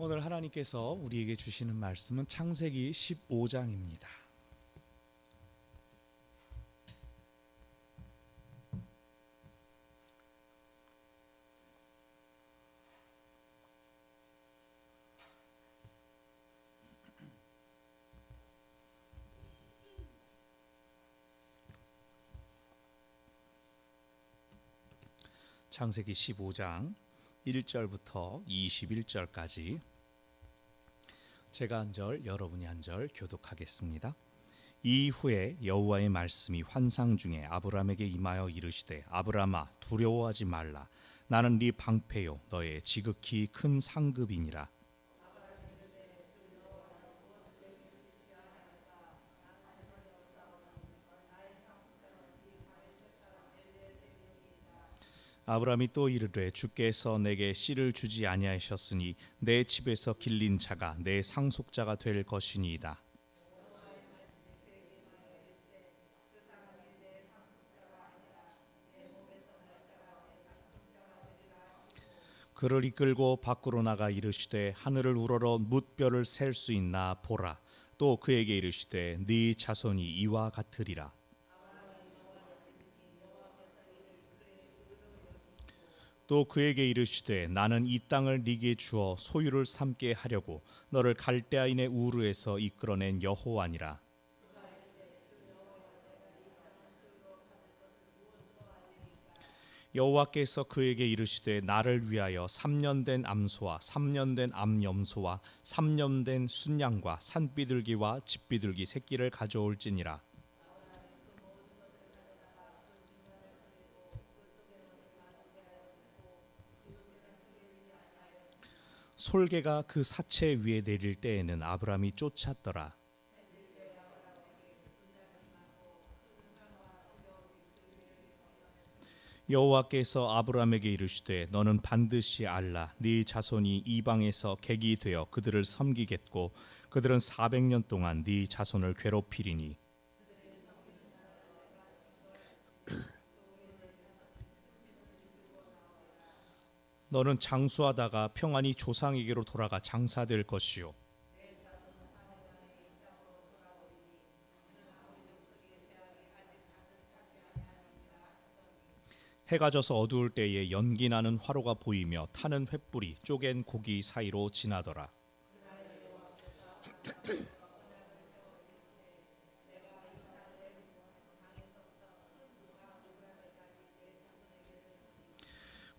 오늘 하나님께서 우리에게 주시는 말씀은 창세기 15장입니다. 창세기 15장 1절부터 21절까지 제가 한 절, 여러분이 한 절 교독하겠습니다. 이후에 여호와의 말씀이 환상 중에 아브람에게 임하여 이르시되 아브람아 두려워하지 말라. 나는 네 방패요 너의 지극히 큰 상급이니라. 아브람이 또 이르되 주께서 내게 씨를 주지 아니하셨으니 내 집에서 길린 자가 내 상속자가 될 것이니이다. 그를 이끌고 밖으로 나가 이르시되 하늘을 우러러 뭇별을 셀 수 있나 보라. 또 그에게 이르시되 네 자손이 이와 같으리라. 또 그에게 이르시되 나는 이 땅을 네게 주어 소유를 삼게 하려고 너를 갈대아인의 우르에서 이끌어낸 여호와니라. 여호와께서 그에게 이르시되 나를 위하여 3년 된 암소와 3년 된 암염소와 3년 된 순양과 산비둘기와 집비둘기 새끼를 가져올지니라. 솔개가 그 사체 위에 내릴 때에는 아브람이 쫓았더라. 여호와께서 아브람에게 이르시되 너는 반드시 알라. 네 자손이 이방에서 객이 되어 그들을 섬기겠고 그들은 400년 동안 네 자손을 괴롭히리니 너는 장수하다가 평안히 조상에게로 돌아가 장사될 것이요 해가 져서 어두울 때에 연기 나는 화로가 보이며 타는 횃불이 쪼갠 고기 사이로 지나더라.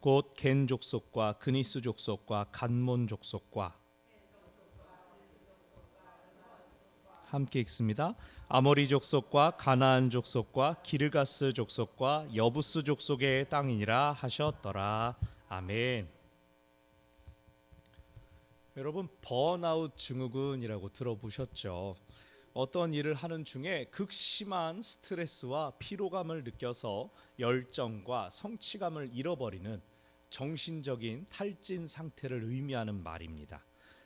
곧 겐 족속과 그니스 족속과 간몬 족속과 함께 읽습니다. 아모리 족속과 가나안 족속과 기르가스 족속과 여부스 족속의 땅이니라 하셨더라. 아멘. 여러분 번아웃 증후군이라고 들어보셨죠? 어떤 일을 하는 중에 극심한 스트레스와 피로감을 느껴서 열정과 성취감을 잃어버리는 정신적인 탈진 상태를 의미하는 말입니다.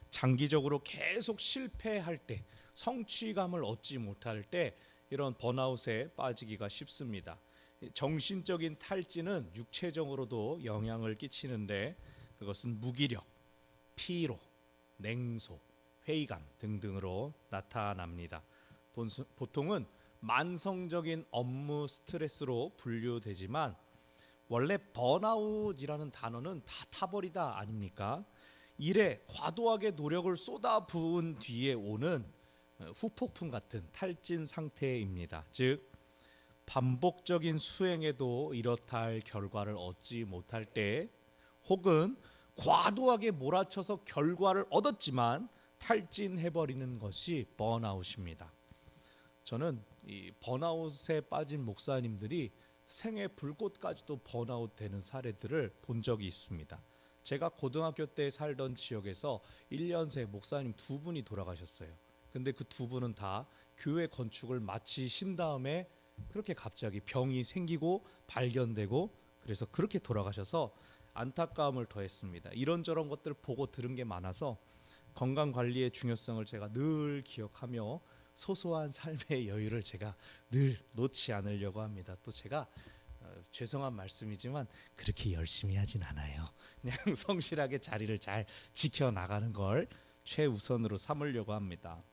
장기적으로 계속 실패할 때, 성취감을 얻지 못할 때 이런 번아웃에 빠지기가 쉽습니다. 정신적인 탈진은 육체적으로도 영향을 끼치는데 그것은 무기력, 피로, 냉소, 회의감 등등으로 나타납니다. 보통은 만성적인 업무 스트레스로 분류되지만 원래 번아웃이라는 단어는 다 타버리다 아닙니까? 일에 과도하게 노력을 쏟아부은 뒤에 오는 후폭풍 같은 탈진 상태입니다. 즉 반복적인 수행에도 이렇다 할 결과를 얻지 못할 때 혹은 과도하게 몰아쳐서 결과를 얻었지만 탈진해버리는 것이 번아웃입니다. 저는 이 번아웃에 빠진 목사님들이 생애 불꽃까지도 번아웃 되는 사례들을 본 적이 있습니다. 제가 고등학교 때 살던 지역에서 1년새 목사님 2분이 돌아가셨어요. 근데 그 2분은 다 교회 건축을 마치신 다음에 그렇게 갑자기 병이 생기고 발견되고 그래서 그렇게 돌아가셔서 안타까움을 더했습니다. 이런저런 것들을 보고 들은 게 많아서 건강관리의 중요성을 제가 늘 기억하며 소소한 삶의 여유를 제가 늘 놓지 않으려고 합니다. 또 제가 죄송한 말씀이지만 그렇게 열심히 하진 않아요. 그냥 성실하게 자리를 잘 지켜나가는 걸 최우선으로 삼으려고 합니다.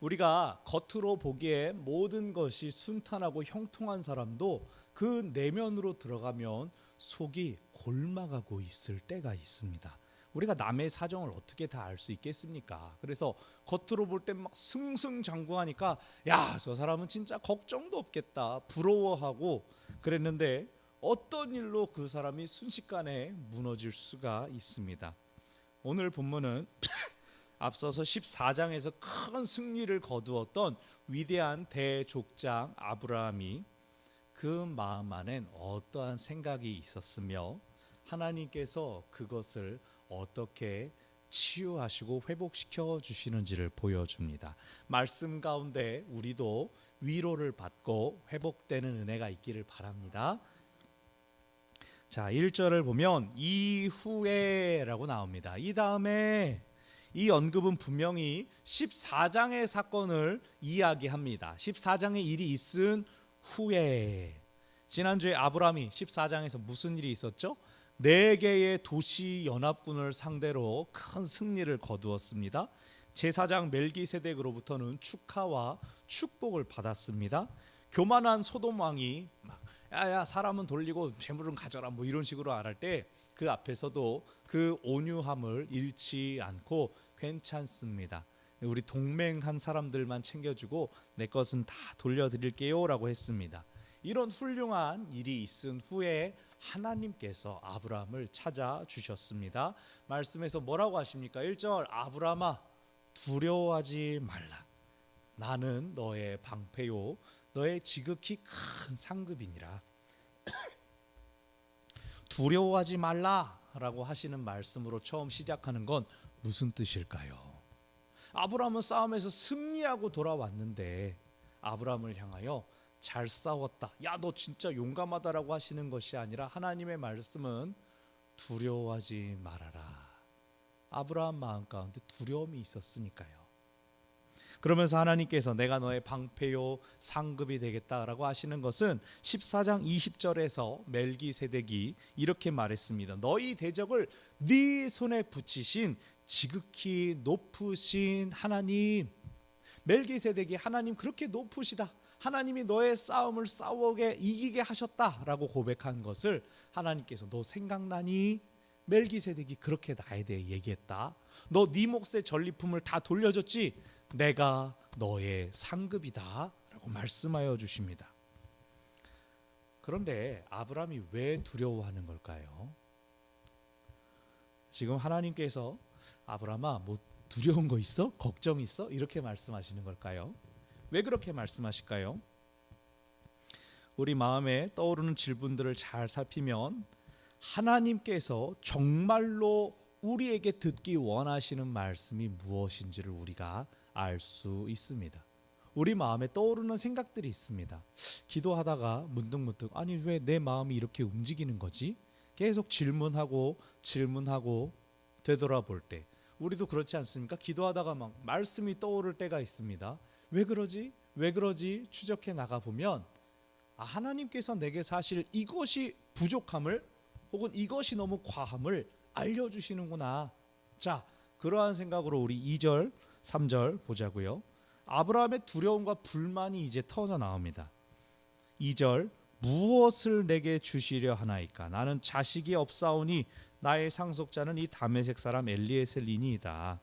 우리가 겉으로 보기에 모든 것이 순탄하고 형통한 사람도 그 내면으로 들어가면 속이 골마가고 있을 때가 있습니다. 우리가 남의 사정을 어떻게 다 알 수 있겠습니까? 그래서 겉으로 볼 땐 막 승승장구하니까 야, 저 사람은 진짜 걱정도 없겠다 부러워하고 그랬는데 어떤 일로 그 사람이 순식간에 무너질 수가 있습니다. 오늘 본문은 앞서서 14장에서 큰 승리를 거두었던 위대한 대족장 아브라함이 그 마음 안엔 어떠한 생각이 있었으며 하나님께서 그것을 어떻게 치유하시고 회복시켜 주시는지를 보여줍니다. 말씀 가운데 우리도 위로를 받고 회복되는 은혜가 있기를 바랍니다. 자, 1절을 보면 이후에라고 나옵니다. 이 다음에 이 언급은 분명히 14장의 사건을 이야기합니다. 14장의 일이 있은 후에 지난주에 아브라함이 14장에서 무슨 일이 있었죠? 4개의 도시 연합군을 상대로 큰 승리를 거두었습니다. 제사장 멜기세덱으로부터는 축하와 축복을 받았습니다. 교만한 소돔 왕이 막 야야 사람은 돌리고 재물은 가져라 뭐 이런 식으로 말할 때 그 앞에서도 그 온유함을 잃지 않고 괜찮습니다. 우리 동맹한 사람들만 챙겨주고 내 것은 다 돌려드릴게요 라고 했습니다. 이런 훌륭한 일이 있은 후에 하나님께서 아브라함을 찾아주셨습니다. 말씀에서 뭐라고 하십니까? 1절 아브라함아 두려워하지 말라. 나는 너의 방패요 너의 지극히 큰 상급이니라. 두려워하지 말라라고 하시는 말씀으로 처음 시작하는 건 무슨 뜻일까요? 아브라함은 싸움에서 승리하고 돌아왔는데 아브라함을 향하여 잘 싸웠다. 야, 너 진짜 용감하다라고 하시는 것이 아니라 하나님의 말씀은 두려워하지 말아라. 아브라함 마음 가운데 두려움이 있었으니까요. 그러면서 하나님께서 내가 너의 방패요 상급이 되겠다라고 하시는 것은 14장 20절에서 멜기세덱이 이렇게 말했습니다. 너희 대적을 네 손에 붙이신 지극히 높으신 하나님. 멜기세덱이 하나님 그렇게 높으시다. 하나님이 너의 싸움을 싸우게 이기게 하셨다라고 고백한 것을 하나님께서 너 생각나니? 멜기세덱이 그렇게 나에 대해 얘기했다. 너 네 몫의 전리품을 다 돌려줬지? 내가 너의 상급이다 라고 말씀하여 주십니다. 그런데 아브라함이 왜 두려워하는 걸까요? 지금 하나님께서 아브라함아 뭐 두려운 거 있어? 걱정 있어? 이렇게 말씀하시는 걸까요? 왜 그렇게 말씀하실까요? 우리 마음에 떠오르는 질문들을 잘 살피면 하나님께서 정말로 우리에게 듣기 원하시는 말씀이 무엇인지를 우리가 알 수 있습니다. 우리 마음에 떠오르는 생각들이 있습니다. 기도하다가 문득문득 아니 왜 내 마음이 이렇게 움직이는 거지? 계속 질문하고 되돌아볼 때 우리도 그렇지 않습니까? 기도하다가 막 말씀이 떠오를 때가 있습니다. 왜 그러지? 왜 그러지? 추적해 나가 보면 하나님께서 내게 사실 이것이 부족함을 혹은 이것이 너무 과함을 알려주시는구나. 자, 그러한 생각으로 우리 2절 3절 보자고요. 아브라함의 두려움과 불만이 이제 터져 나옵니다. 2절 무엇을 내게 주시려 하나이까? 나는 자식이 없사오니 나의 상속자는 이 다메섹 사람 엘리에셀이니이다.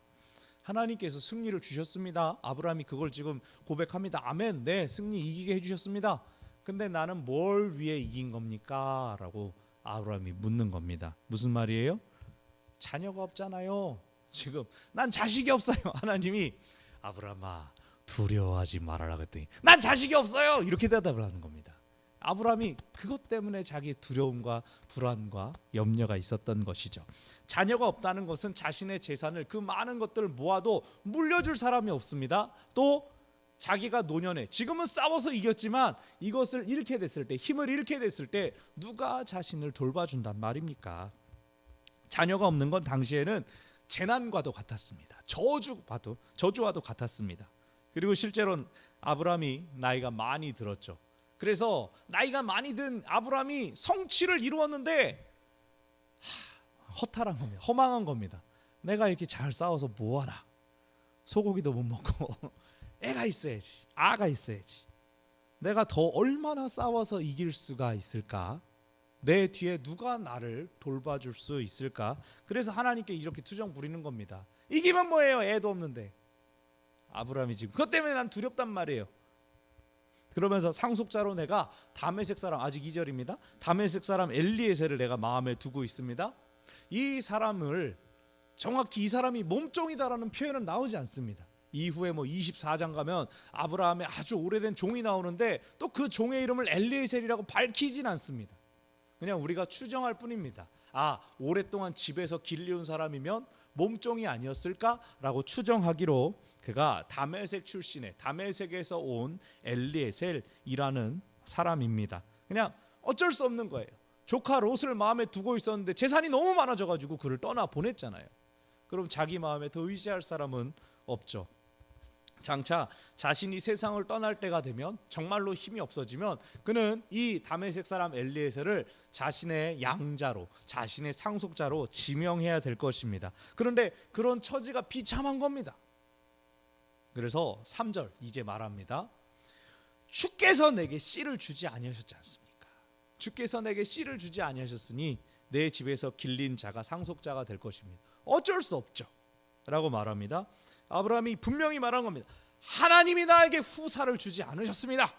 하나님께서 승리를 주셨습니다. 아브라함이 그걸 지금 고백합니다. 아멘. 네, 승리 이기게 해주셨습니다. 근데 나는 뭘 위해 이긴 겁니까? 라고 아브라함이 묻는 겁니다. 무슨 말이에요? 자녀가 없잖아요. 지금 난 자식이 없어요. 하나님이 아브라함아 두려워하지 말아라 그랬더니 난 자식이 없어요. 이렇게 대답을 하는 겁니다. 아브라함이 그것 때문에 자기 두려움과 불안과 염려가 있었던 것이죠. 자녀가 없다는 것은 자신의 재산을 그 많은 것들을 모아도 물려줄 사람이 없습니다. 또 자기가 노년에 지금은 싸워서 이겼지만 이것을 잃게 됐을 때 힘을 잃게 됐을 때 누가 자신을 돌봐준단 말입니까? 자녀가 없는 건 당시에는 재난과도 같았습니다. 저주와도 같았습니다. 그리고 실제로는 아브라함이 나이가 많이 들었죠. 그래서 나이가 많이 든 아브라함이 성취를 이루었는데 허탈한 겁니다. 허망한 겁니다. 내가 이렇게 잘 싸워서 뭐하나. 소고기도 못 먹고 애가 있어야지, 아가 있어야지. 내가 더 얼마나 싸워서 이길 수가 있을까? 내 뒤에 누가 나를 돌봐줄 수 있을까? 그래서 하나님께 이렇게 투정 부리는 겁니다. 이기면 뭐예요? 애도 없는데. 아브라함이 지금 그것 때문에 난 두렵단 말이에요. 그러면서 상속자로 내가 다메섹 사람, 아직 2절입니다. 다메섹 사람 엘리에셀을 내가 마음에 두고 있습니다. 이 사람을 정확히 이 사람이 몸종이다라는 표현은 나오지 않습니다. 이후에 24장 가면 아브라함의 아주 오래된 종이 나오는데 또 그 종의 이름을 엘리에셀이라고 밝히진 않습니다. 그냥 우리가 추정할 뿐입니다. 오랫동안 집에서 길리운 사람이면 몸종이 아니었을까라고 추정하기로 그가 다메섹 출신의 다메섹에서 온 엘리에셀이라는 사람입니다. 그냥 어쩔 수 없는 거예요. 조카 롯을 마음에 두고 있었는데 재산이 너무 많아져가지고 그를 떠나 보냈잖아요. 그럼 자기 마음에 더 의지할 사람은 없죠. 장차 자신이 세상을 떠날 때가 되면 정말로 힘이 없어지면 그는 이 다메섹 사람 엘리에셀을 자신의 양자로, 자신의 상속자로 지명해야 될 것입니다. 그런데 그런 처지가 비참한 겁니다. 그래서 3절 이제 말합니다. 주께서 내게 씨를 주지 아니하셨지 않습니까? 주께서 내게 씨를 주지 아니하셨으니 내 집에서 길린 자가 상속자가 될 것입니다. 어쩔 수 없죠 라고 말합니다. 아브라함이 분명히 말한 겁니다. 하나님이 나에게 후사를 주지 않으셨습니다.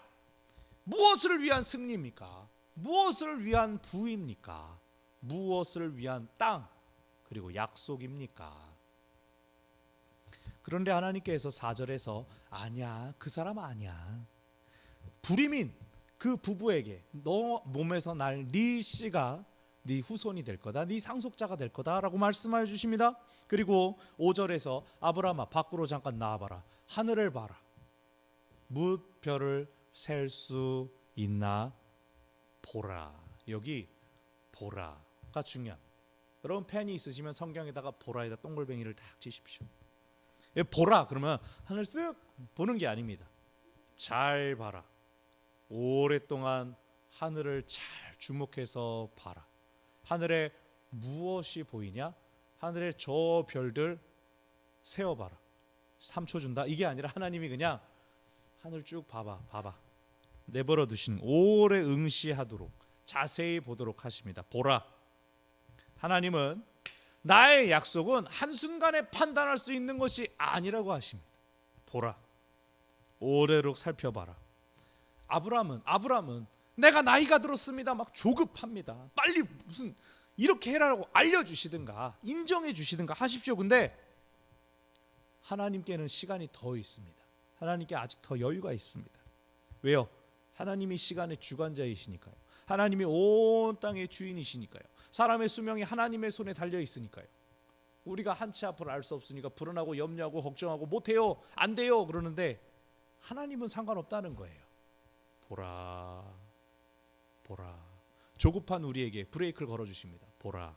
무엇을 위한 승리입니까? 무엇을 위한 부입니까? 무엇을 위한 땅 그리고 약속입니까? 그런데 하나님께서 4절에서 아니야, 그 사람 아니야. 불임인 그 부부에게 너 몸에서 날 네 씨가 네 후손이 될 거다, 네 상속자가 될 거다라고 말씀하여 주십니다. 그리고 5절에서 아브라함아 밖으로 잠깐 나와봐라. 하늘을 봐라. 무별을 셀 수 있나 보라. 여기 보라가 중요합니다. 여러분 펜이 있으시면 성경에다가 보라에다 동글뱅이를 딱 치십시오. 보라 그러면 하늘 쓱 보는 게 아닙니다. 잘 봐라. 오랫동안 하늘을 잘 주목해서 봐라. 하늘에 무엇이 보이냐? 하늘에 저 별들 세어봐라. 3초 준다. 이게 아니라 하나님이 그냥 하늘 쭉 봐봐. 내버려 두시는, 오래 응시하도록 자세히 보도록 하십니다. 보라. 하나님은 나의 약속은 한순간에 판단할 수 있는 것이 아니라고 하십니다. 보라. 오래록 살펴봐라. 아브라함은 내가 나이가 들었습니다. 막 조급합니다. 빨리 무슨 이렇게 해라라고 알려주시든가 인정해 주시든가 하십시오. 근데 하나님께는 시간이 더 있습니다. 하나님께 아직 더 여유가 있습니다. 왜요? 하나님이 시간의 주관자이시니까요. 하나님이 온 땅의 주인이시니까요. 사람의 수명이 하나님의 손에 달려 있으니까요. 우리가 한치 앞을 알 수 없으니까 불안하고 염려하고 걱정하고 못해요, 안 돼요 그러는데 하나님은 상관없다는 거예요. 보라. 조급한 우리에게 브레이크를 걸어주십니다. 보라.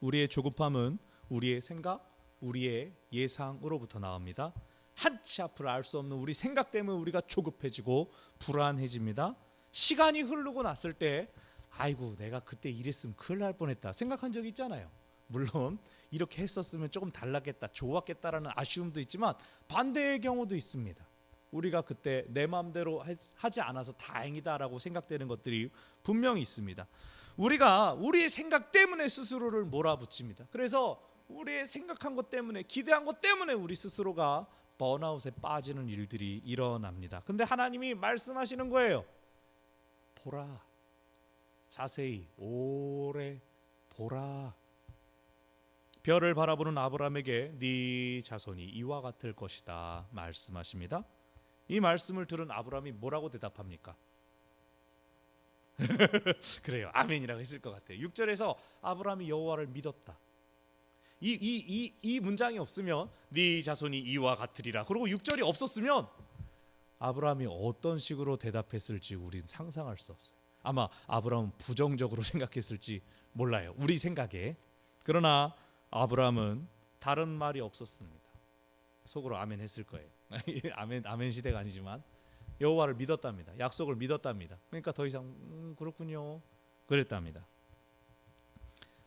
우리의 조급함은 우리의 생각, 우리의 예상으로부터 나옵니다. 한치 앞을 알 수 없는 우리 생각 때문에 우리가 조급해지고 불안해집니다. 시간이 흐르고 났을 때 아이고 내가 그때 이랬으면 큰일 날 뻔했다 생각한 적 있잖아요. 물론 이렇게 했었으면 조금 달랐겠다, 좋았겠다라는 아쉬움도 있지만 반대의 경우도 있습니다. 우리가 그때 내 마음대로 하지 않아서 다행이다라고 생각되는 것들이 분명히 있습니다. 우리가 우리의 생각 때문에 스스로를 몰아붙입니다. 그래서 우리의 생각한 것 때문에, 기대한 것 때문에 우리 스스로가 번아웃에 빠지는 일들이 일어납니다. 근데 하나님이 말씀하시는 거예요. 보라. 자세히 오래 보라. 별을 바라보는 아브라함에게 네 자손이 이와 같을 것이다 말씀하십니다. 이 말씀을 들은 아브라함이 뭐라고 대답합니까? 그래요. 아멘이라고 했을 것 같아요. 6절에서 아브라함이 여호와를 믿었다. 이 문장이 없으면 네 자손이 이와 같으리라. 그리고 6절이 없었으면 아브라함이 어떤 식으로 대답했을지 우리는 상상할 수 없어요. 아마 아브라함은 부정적으로 생각했을지 몰라요. 우리 생각에. 그러나 아브라함은 다른 말이 없었습니다. 속으로 아멘 했을 거예요. 아멘 시대가 아니지만 여호와를 믿었답니다. 약속을 믿었답니다. 그러니까 더 이상 그렇군요 그랬답니다.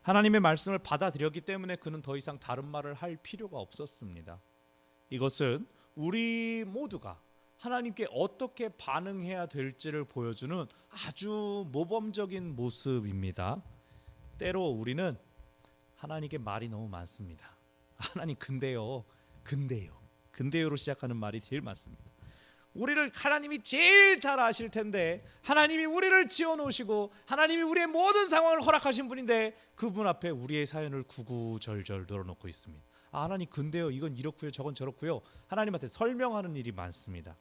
하나님의 말씀을 받아들였기 때문에 그는 더 이상 다른 말을 할 필요가 없었습니다. 이것은 우리 모두가 하나님께 어떻게 반응해야 될지를 보여주는 아주 모범적인 모습입니다. 때로 우리는 하나님께 말이 너무 많습니다. 하나님 근데요로 시작하는 말이 제일 많습니다. 우리를 하나님이 제일 잘 아실 텐데, 하나님이 우리를 지어놓으시고 하나님이 우리의 모든 상황을 허락하신 분인데 그분 앞에 우리의 사연을 구구절절 늘어놓고 있습니다. 하나님 근데요, 이건 이렇고요, 저건 저렇고요. 하나님한테 설명하는 일이 많습니다.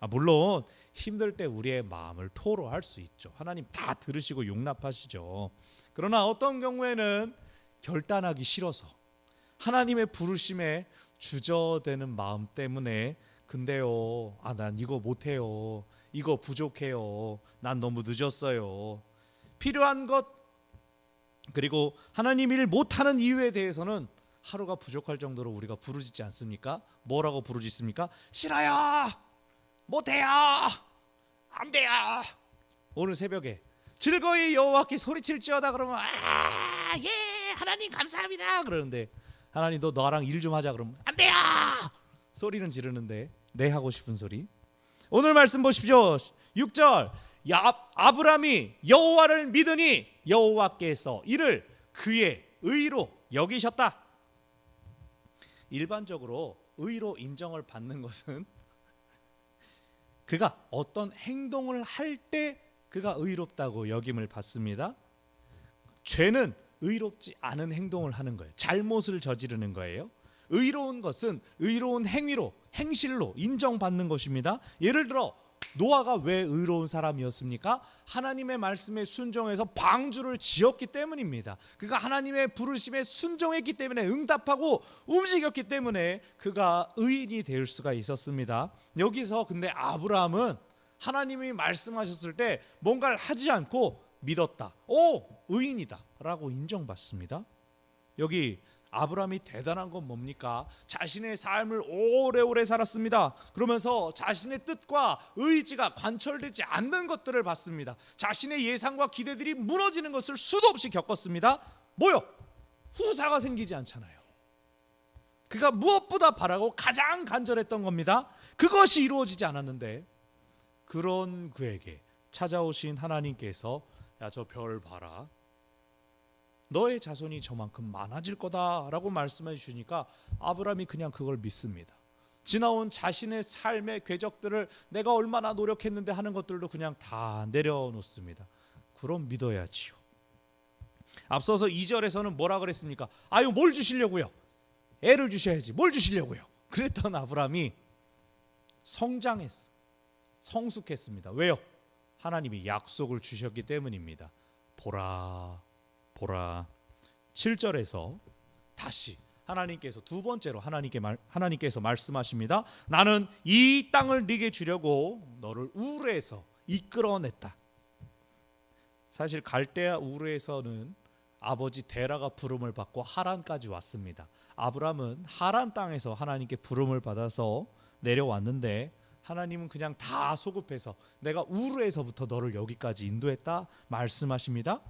물론 힘들 때 우리의 마음을 토로할 수 있죠. 하나님 다 들으시고 용납하시죠. 그러나 어떤 경우에는 결단하기 싫어서 하나님의 부르심에 주저되는 마음 때문에 근데요, 난 이거 못해요, 이거 부족해요, 난 너무 늦었어요, 필요한 것 그리고 하나님 일 못하는 이유에 대해서는 하루가 부족할 정도로 우리가 부르짖지 않습니까? 뭐라고 부르짖습니까? 싫어요, 못해요, 안 돼요. 오늘 새벽에 즐거이 여호와께 소리칠지어다 그러면 예 하나님 감사합니다 그러는데, 하나님 너 나랑 일 좀 하자 그러면 안 돼요 소리는 지르는데 내 하고 싶은 소리. 오늘 말씀 보십시오. 6절 아브라함이 여호와를 믿으니 여호와께서 이를 그의 의로 여기셨다. 일반적으로 의로 인정을 받는 것은 그가 어떤 행동을 할 때 그가 의롭다고 여김을 받습니다. 죄는 의롭지 않은 행동을 하는 거예요. 잘못을 저지르는 거예요. 의로운 것은 의로운 행위로, 행실로 인정받는 것입니다. 예를 들어 노아가 왜 의로운 사람이었습니까? 하나님의 말씀에 순종해서 방주를 지었기 때문입니다. 그가 하나님의 부르심에 순종했기 때문에, 응답하고 움직였기 때문에 그가 의인이 될 수가 있었습니다. 여기서 근데 아브라함은 하나님이 말씀하셨을 때 뭔가를 하지 않고 믿었다. 의인이다 라고 인정받습니다. 여기 아브라함이 대단한 건 뭡니까? 자신의 삶을 오래오래 살았습니다. 그러면서 자신의 뜻과 의지가 관철되지 않는 것들을 봤습니다. 자신의 예상과 기대들이 무너지는 것을 수도 없이 겪었습니다. 뭐요? 후사가 생기지 않잖아요. 그가 무엇보다 바라고 가장 간절했던 겁니다. 그것이 이루어지지 않았는데, 그런 그에게 찾아오신 하나님께서 야, 저 별 봐라, 너의 자손이 저만큼 많아질 거다라고 말씀해 주시니까 아브라함이 그냥 그걸 믿습니다. 지나온 자신의 삶의 궤적들을 내가 얼마나 노력했는데 하는 것들도 그냥 다 내려놓습니다. 그럼 믿어야지요. 앞서서 2절에서는 뭐라 그랬습니까? 뭘 주시려고요? 애를 주셔야지. 뭘 주시려고요? 그랬던 아브라함이 성숙했습니다. 왜요? 하나님이 약속을 주셨기 때문입니다. 보라 7절에서 다시 하나님께서 두 번째로 하나님께서 말씀하십니다. 나는 이 땅을 네게 주려고 너를 우르에서 이끌어냈다. 사실 갈대아 우르에서는 아버지 데라가 부름을 받고 하란까지 왔습니다. 아브라함은 하란 땅에서 하나님께 부름을 받아서 내려왔는데, 하나님은 그냥 다 소급해서 내가 우르에서부터 너를 여기까지 인도했다 말씀하십니다.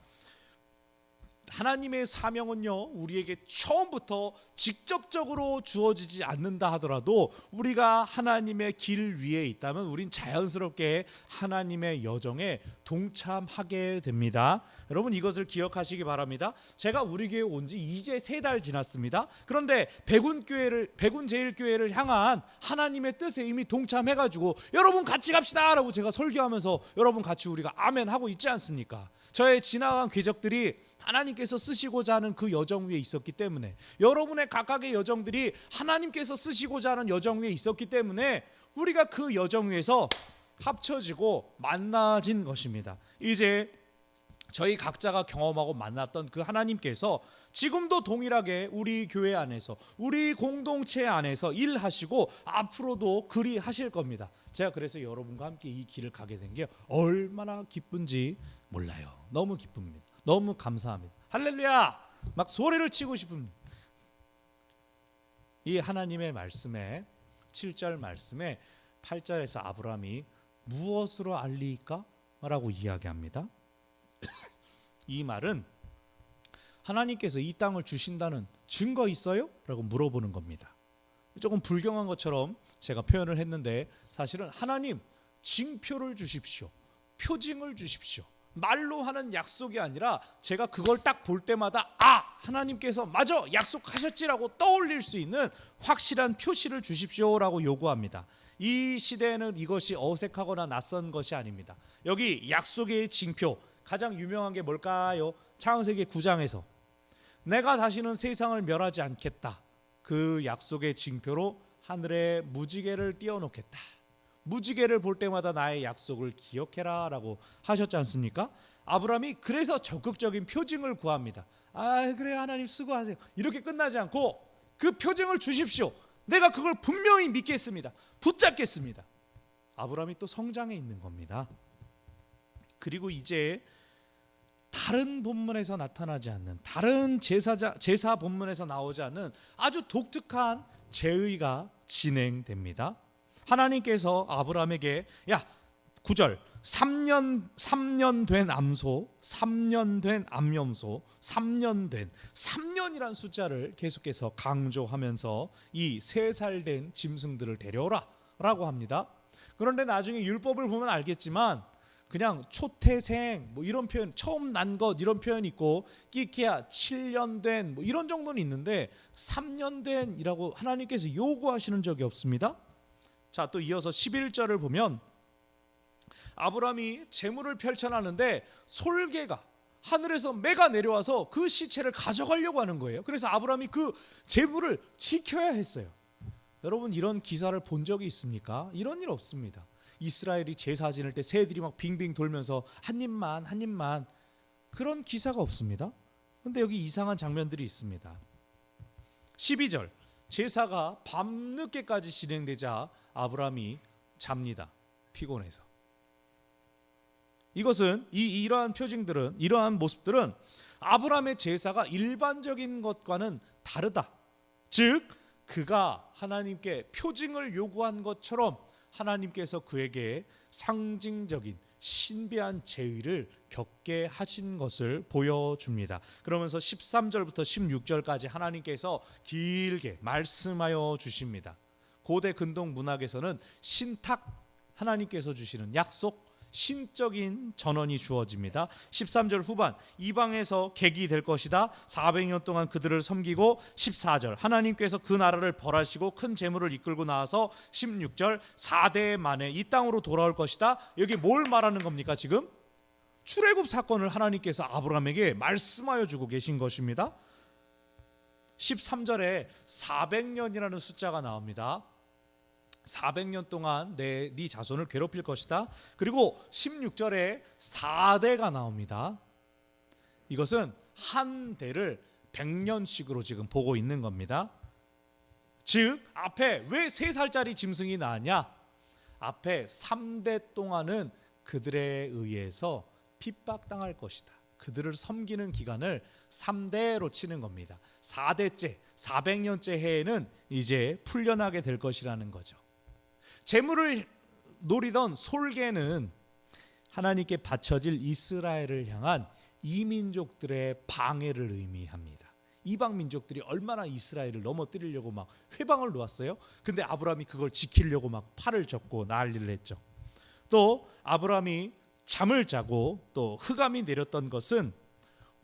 하나님의 사명은요, 우리에게 처음부터 직접적으로 주어지지 않는다 하더라도 우리가 하나님의 길 위에 있다면 우린 자연스럽게 하나님의 여정에 동참하게 됩니다. 여러분 이것을 기억하시기 바랍니다. 제가 우리 교회 온 지 이제 3달 지났습니다. 그런데 백운제일교회를 향한 하나님의 뜻에 이미 동참해가지고 여러분 같이 갑시다 라고 제가 설교하면서 여러분 같이 우리가 아멘 하고 있지 않습니까? 저의 지나간 궤적들이 하나님께서 쓰시고자 하는 그 여정 위에 있었기 때문에, 여러분의 각각의 여정들이 하나님께서 쓰시고자 하는 여정 위에 있었기 때문에 우리가 그 여정 위에서 합쳐지고 만나진 것입니다. 이제 저희 각자가 경험하고 만났던 그 하나님께서 지금도 동일하게 우리 교회 안에서, 우리 공동체 안에서 일하시고 앞으로도 그리 하실 겁니다. 제가 그래서 여러분과 함께 이 길을 가게 된 게 얼마나 기쁜지 몰라요. 너무 기쁩니다. 너무 감사합니다. 할렐루야! 막 소리를 치고 싶은 이 하나님의 말씀에 7절 말씀에 8절에서 아브라함이 무엇으로 알리까? 라고 이야기합니다. 이 말은 하나님께서 이 땅을 주신다는 증거 있어요? 라고 물어보는 겁니다. 조금 불경한 것처럼 제가 표현을 했는데 사실은 하나님 징표를 주십시오. 표징을 주십시오. 말로 하는 약속이 아니라 제가 그걸 딱 볼 때마다 하나님께서 맞아 약속하셨지라고 떠올릴 수 있는 확실한 표시를 주십시오라고 요구합니다. 이 시대에는 이것이 어색하거나 낯선 것이 아닙니다. 여기 약속의 징표 가장 유명한 게 뭘까요? 창세기 9장에서 내가 다시는 세상을 멸하지 않겠다. 그 약속의 징표로 하늘에 무지개를 띄워놓겠다. 무지개를 볼 때마다 나의 약속을 기억해라 라고 하셨지 않습니까? 아브라함이 그래서 적극적인 표징을 구합니다. 그래 하나님 수고하세요. 이렇게 끝나지 않고 그 표징을 주십시오. 내가 그걸 분명히 믿겠습니다. 붙잡겠습니다. 아브라함이 또 성장해 있는 겁니다. 그리고 이제 다른 본문에서 나타나지 않는 다른 제사 본문에서 나오지 않는 아주 독특한 제의가 진행됩니다. 하나님께서 아브라함에게 9절 3년 된 암소, 3년 된 암염소, 3년이란 숫자를 계속해서 강조하면서 이 3살 된 짐승들을 데려오라 라고 합니다. 그런데 나중에 율법을 보면 알겠지만 그냥 초태생 이런 표현, 처음 난 것 이런 표현이 있고 끼케야 7년 된 이런 정도는 있는데 3년 된이라고 하나님께서 요구하시는 적이 없습니다. 자, 또 이어서 11절을 보면 아브라함이 재물을 펼쳐놨는데 솔개가 하늘에서 매가 내려와서 그 시체를 가져가려고 하는 거예요. 그래서 아브라함이 그 재물을 지켜야 했어요. 여러분 이런 기사를 본 적이 있습니까? 이런 일 없습니다. 이스라엘이 제사 지낼 때 새들이 막 빙빙 돌면서 한 입만 그런 기사가 없습니다. 그런데 여기 이상한 장면들이 있습니다. 12절 제사가 밤늦게까지 진행되자 아브라함이 잡니다. 피곤해서. 이것은 이러한 표징들은 이러한 모습들은 아브라함의 제사가 일반적인 것과는 다르다. 즉 그가 하나님께 표징을 요구한 것처럼 하나님께서 그에게 상징적인 신비한 제의를 겪게 하신 것을 보여줍니다. 그러면서 13절부터 16절까지 하나님께서 길게 말씀하여 주십니다. 고대 근동 문학에서는 신탁, 하나님께서 주시는 약속, 신적인 전언이 주어집니다. 13절 후반 이방에서 객이 될 것이다. 400년 동안 그들을 섬기고 14절 하나님께서 그 나라를 벌하시고 큰 재물을 이끌고 나와서 16절 4대 만에 이 땅으로 돌아올 것이다. 여기 뭘 말하는 겁니까? 지금 출애굽 사건을 하나님께서 아브라함에게 말씀하여 주고 계신 것입니다. 13절에 400년이라는 숫자가 나옵니다. 400년 동안 네 자손을 괴롭힐 것이다. 그리고 16절에 4대가 나옵니다. 이것은 한 대를 100년씩으로 지금 보고 있는 겁니다. 즉 앞에 왜 3살짜리 짐승이 나왔냐? 앞에 3대 동안은 그들에 의해서 핍박당할 것이다. 그들을 섬기는 기간을 3대로 치는 겁니다. 4대째 400년째 해에는 이제 풀려나게 될 것이라는 거죠. 재물을 노리던 솔개는 하나님께 바쳐질 이스라엘을 향한 이민족들의 방해를 의미합니다. 이방 민족들이 얼마나 이스라엘을 넘어뜨리려고 막 회방을 놓았어요. 근데 아브라함이 그걸 지키려고 막 팔을 접고 난리를 했죠. 또 아브라함이 잠을 자고 또 흑암이 내렸던 것은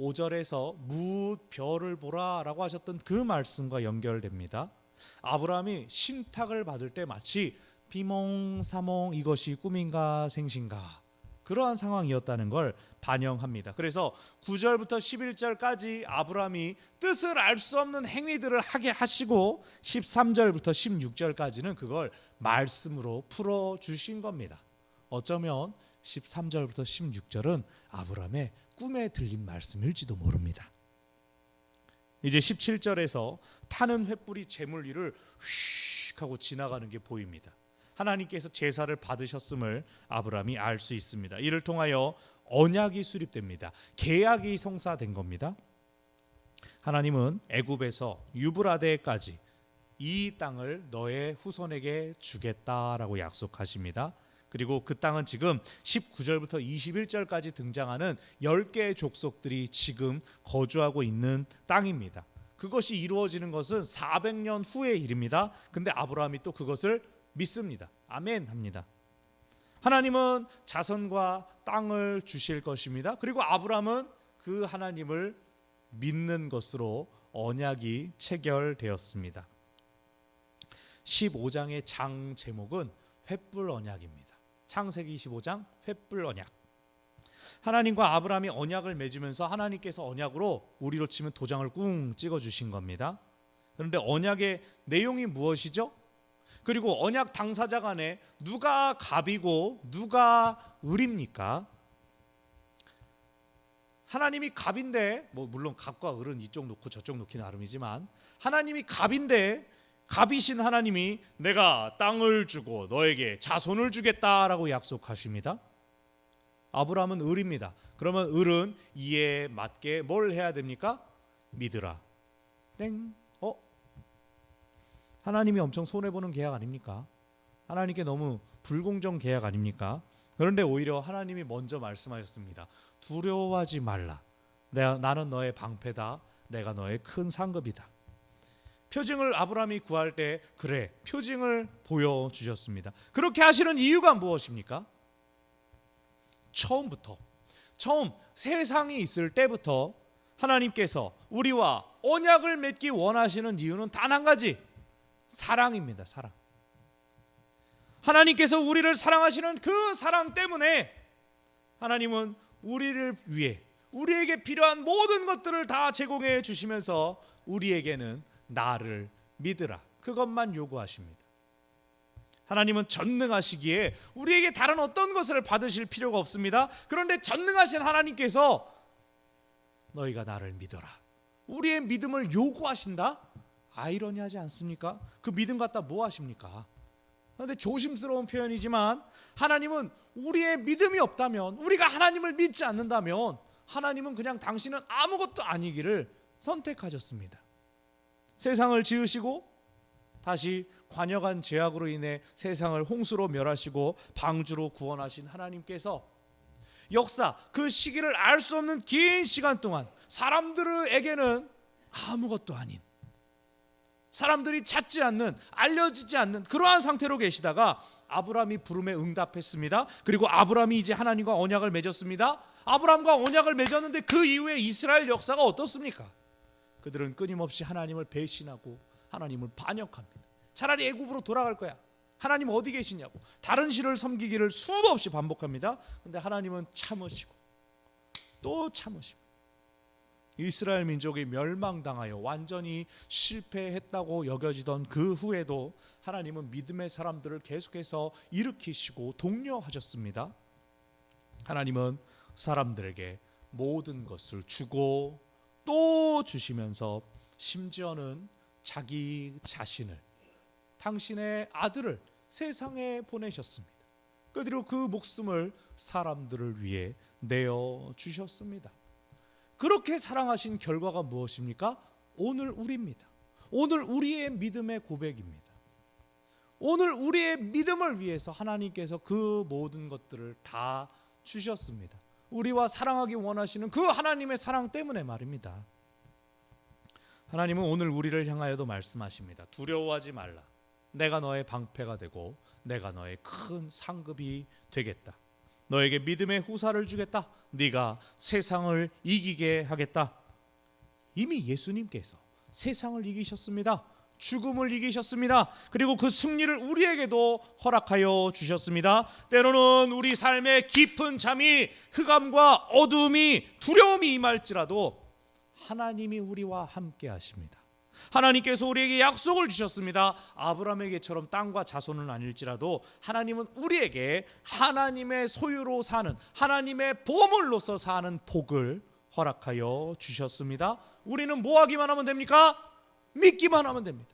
5절에서 무별을 보라라고 하셨던 그 말씀과 연결됩니다. 아브라함이 신탁을 받을 때 마치 비몽사몽 이것이 꿈인가 생신가 그러한 상황이었다는 걸 반영합니다. 그래서 9절부터 11절까지 아브라함이 뜻을 알 수 없는 행위들을 하게 하시고 13절부터 16절까지는 그걸 말씀으로 풀어주신 겁니다. 어쩌면 13절부터 16절은 아브라함의 꿈에 들린 말씀일지도 모릅니다. 이제 17절에서 타는 횃불이 재물 위를 휙 하고 지나가는 게 보입니다. 하나님께서 제사를 받으셨음을 아브라함이 알 수 있습니다. 이를 통하여 언약이 수립됩니다. 계약이 성사된 겁니다. 하나님은 애굽에서 유브라데까지 이 땅을 너의 후손에게 주겠다라고 약속하십니다. 그리고 그 땅은 지금 19절부터 21절까지 등장하는 10개의 족속들이 지금 거주하고 있는 땅입니다. 그것이 이루어지는 것은 400년 후의 일입니다. 근데 아브라함이 또 그것을 믿습니다. 아멘 합니다. 하나님은 자손과 땅을 주실 것입니다. 그리고 아브라함은 그 하나님을 믿는 것으로 언약이 체결되었습니다. 15장의 장 제목은 횃불 언약입니다. 창세기 25장 횃불 언약. 하나님과 아브라함이 언약을 맺으면서 하나님께서 언약으로 우리로 치면 도장을 꿍 찍어주신 겁니다. 그런데 언약의 내용이 무엇이죠? 그리고 언약 당사자 간에 누가 갑이고 누가 을입니까? 하나님이 갑인데, 물론 갑과 을은 이쪽 놓고 저쪽 놓기 나름이지만, 하나님이 갑인데 갑이신 하나님이 내가 땅을 주고 너에게 자손을 주겠다라고 약속하십니다. 아브라함은 을입니다. 그러면 을은 이에 맞게 뭘 해야 됩니까? 믿으라. 땡. 하나님이 엄청 손해보는 계약 아닙니까? 하나님께 너무 불공정 계약 아닙니까? 그런데 오히려 하나님이 먼저 말씀하셨습니다. 두려워하지 말라. 나는 너의 방패다. 내가 너의 큰 상급이다. 표징을 아브라함이 구할 때 그래 표징을 보여주셨습니다. 그렇게 하시는 이유가 무엇입니까? 처음 세상이 있을 때부터 하나님께서 우리와 언약을 맺기 원하시는 이유는 단 한 가지, 사랑입니다. 사랑. 하나님께서 우리를 사랑하시는 그 사랑 때문에 하나님은 우리를 위해 우리에게 필요한 모든 것들을 다 제공해 주시면서 우리에게는 나를 믿으라, 그것만 요구하십니다. 하나님은 전능하시기에 우리에게 다른 어떤 것을 받으실 필요가 없습니다. 그런데 전능하신 하나님께서 너희가 나를 믿어라, 우리의 믿음을 요구하신다? 아이러니하지 않습니까? 그 믿음 갖다 뭐 하십니까? 그런데 조심스러운 표현이지만 하나님은 우리의 믿음이 없다면, 우리가 하나님을 믿지 않는다면 하나님은 그냥 당신은 아무것도 아니기를 선택하셨습니다. 세상을 지으시고 다시 관역한 죄악으로 인해 세상을 홍수로 멸하시고 방주로 구원하신 하나님께서 역사, 그 시기를 알 수 없는 긴 시간 동안 사람들에게는 아무것도 아닌, 사람들이 찾지 않는, 알려지지 않는 그러한 상태로 계시다가 아브라함이 부름에 응답했습니다. 그리고 아브라함이 이제 하나님과 언약을 맺었습니다. 아브라함과 언약을 맺었는데 그 이후에 이스라엘 역사가 어떻습니까? 그들은 끊임없이 하나님을 배신하고 하나님을 반역합니다. 차라리 애굽으로 돌아갈 거야, 하나님 어디 계시냐고 다른 신을 섬기기를 수도 없이 반복합니다. 그런데 하나님은 참으시고 또 참으십니다. 이스라엘 민족이 멸망당하여 완전히 실패했다고 여겨지던 그 후에도 하나님은 믿음의 사람들을 계속해서 일으키시고 독려하셨습니다. 하나님은 사람들에게 모든 것을 주고 또 주시면서 심지어는 자기 자신을, 당신의 아들을 세상에 보내셨습니다. 그리고 그 목숨을 사람들을 위해 내어 주셨습니다. 그렇게 사랑하신 결과가 무엇입니까? 오늘 우리입니다. 오늘 우리의 믿음의 고백입니다. 오늘 우리의 믿음을 위해서 하나님께서 그 모든 것들을 다 주셨습니다. 우리와 사랑하기 원하시는 그 하나님의 사랑 때문에 말입니다. 하나님은 오늘 우리를 향하여도 말씀하십니다. 두려워하지 말라. 내가 너의 방패가 되고 내가 너의 큰 상급이 되겠다. 너에게 믿음의 후사를 주겠다. 네가 세상을 이기게 하겠다. 이미 예수님께서 세상을 이기셨습니다. 죽음을 이기셨습니다. 그리고 그 승리를 우리에게도 허락하여 주셨습니다. 때로는 우리 삶의 깊은 잠이, 흑암과 어두움이, 두려움이 임할지라도 하나님이 우리와 함께 하십니다. 하나님께서 우리에게 약속을 주셨습니다. 아브라함에게처럼 땅과 자손은 아닐지라도 하나님은 우리에게 하나님의 소유로 사는, 하나님의 보물로서 사는 복을 허락하여 주셨습니다. 우리는 뭐 하기만 하면 됩니까? 믿기만 하면 됩니다.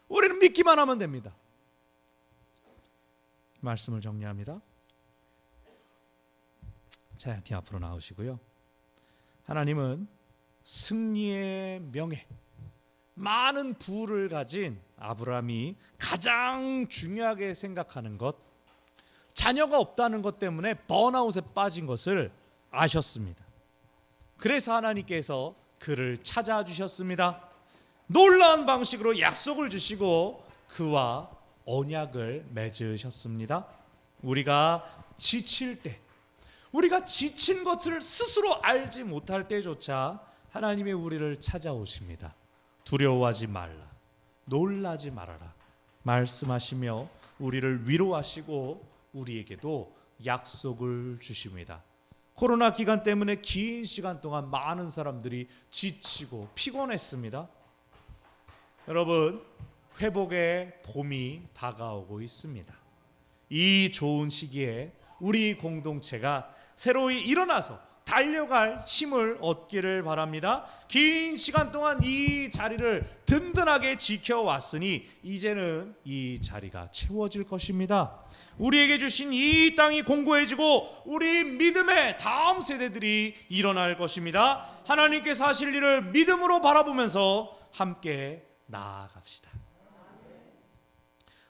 우리는 믿기만 하면 됩니다. 말씀을 정리합니다. 자연히 앞으로 나오시고요. 하나님은 승리의 명예, 많은 부를 가진 아브라함이 가장 중요하게 생각하는 것, 자녀가 없다는 것 때문에 번아웃에 빠진 것을 아셨습니다. 그래서 하나님께서 그를 찾아주셨습니다. 놀라운 방식으로 약속을 주시고 그와 언약을 맺으셨습니다. 우리가 지칠 때, 우리가 지친 것을 스스로 알지 못할 때조차 하나님이 우리를 찾아오십니다. 두려워하지 말라, 놀라지 말아라 말씀하시며 우리를 위로하시고 우리에게도 약속을 주십니다. 코로나 기간 때문에 긴 시간 동안 많은 사람들이 지치고 피곤했습니다. 여러분, 회복의 봄이 다가오고 있습니다. 이 좋은 시기에 우리 공동체가 새로이 일어나서 달려갈 힘을 얻기를 바랍니다. 긴 시간 동안 이 자리를 든든하게 지켜왔으니 이제는 이 자리가 채워질 것입니다. 우리에게 주신 이 땅이 공고해지고 우리 믿음의 다음 세대들이 일어날 것입니다. 하나님께서 하실 일을 믿음으로 바라보면서 함께 나아갑시다.